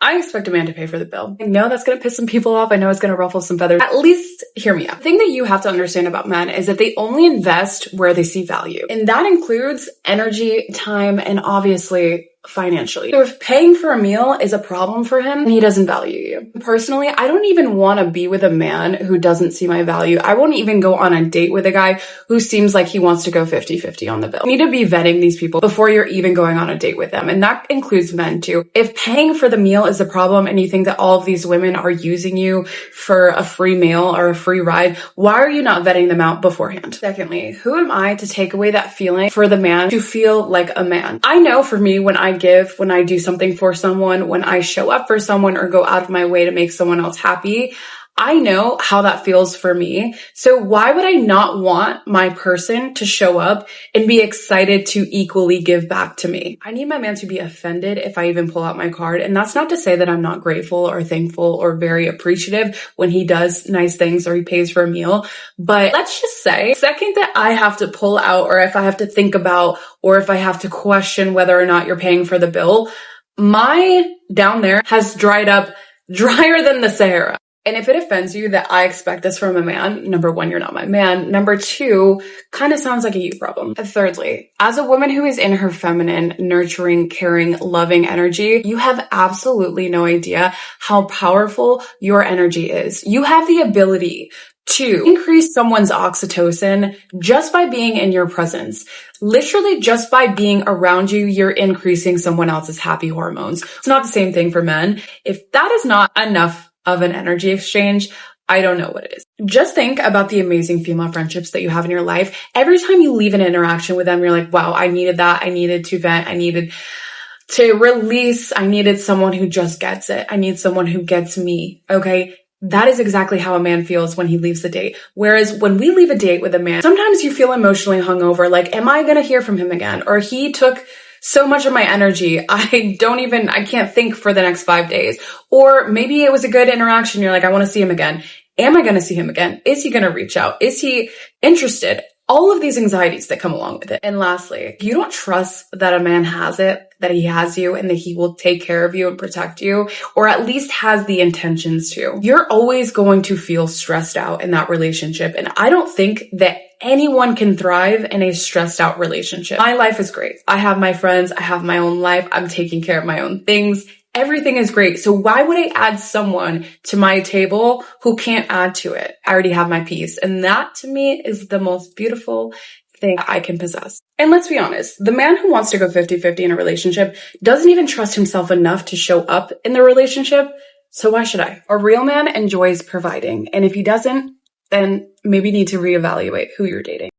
I expect a man to pay for the bill. I know that's going to piss some people off. I know it's going to ruffle some feathers. At least hear me out. The thing that you have to understand about men is that they only invest where they see value. And that includes energy, time, and obviously financially. So if paying for a meal is a problem for him, he doesn't value you. Personally, I don't even want to be with a man who doesn't see my value. I won't even go on a date with a guy who seems like he wants to go 50-50 on the bill. You need to be vetting these people before you're even going on a date with them. And that includes men too. If paying for the meal is a problem and you think that all of these women are using you for a free meal or a free ride, why are you not vetting them out beforehand? Secondly, who am I to take away that feeling for the man to feel like a man? I know for me, when I do something for someone, when I show up for someone or go out of my way to make someone else happy, I know how that feels for me. So why would I not want my person to show up and be excited to equally give back to me? I need my man to be offended if I even pull out my card. And that's not to say that I'm not grateful or thankful or very appreciative when he does nice things or he pays for a meal. But let's just say, the second that I have to pull out, or if I have to think about, or if I have to question whether or not you're paying for the bill, my down there has dried up drier than the Sahara. And if it offends you that I expect this from a man, number one, you're not my man. Number two, kind of sounds like a you problem. And thirdly, as a woman who is in her feminine, nurturing, caring, loving energy, you have absolutely no idea how powerful your energy is. You have the ability to increase someone's oxytocin just by being in your presence. Literally just by being around you, you're increasing someone else's happy hormones. It's not the same thing for men. If that is not enough of an energy exchange, I don't know what it is. Just think about the amazing female friendships that you have in your life. Every time you leave an interaction with them, you're like, wow, I needed that. I needed to vent. I needed to release. I needed someone who just gets it. I need someone who gets me. Okay. That is exactly how a man feels when he leaves the date. Whereas when we leave a date with a man, sometimes you feel emotionally hungover. Like, am I going to hear from him again? Or he took so much of my energy, I can't think for the next 5 days. Or maybe it was a good interaction. You're like, I want to see him again. Am I going to see him again? Is he going to reach out? Is he interested? All of these anxieties that come along with it. And lastly, if you don't trust that a man has it, that he has you, and that he will take care of you and protect you, or at least has the intentions to, you're always going to feel stressed out in that relationship. And I don't think that anyone can thrive in a stressed out relationship. My life is great. I have my friends. I have my own life. I'm taking care of my own things. Everything is great. So why would I add someone to my table who can't add to it? I already have my piece. And that to me is the most beautiful thing I can possess. And let's be honest, the man who wants to go 50-50 in a relationship doesn't even trust himself enough to show up in the relationship. So why should I? A real man enjoys providing. And if he doesn't, then maybe you need to reevaluate who you're dating.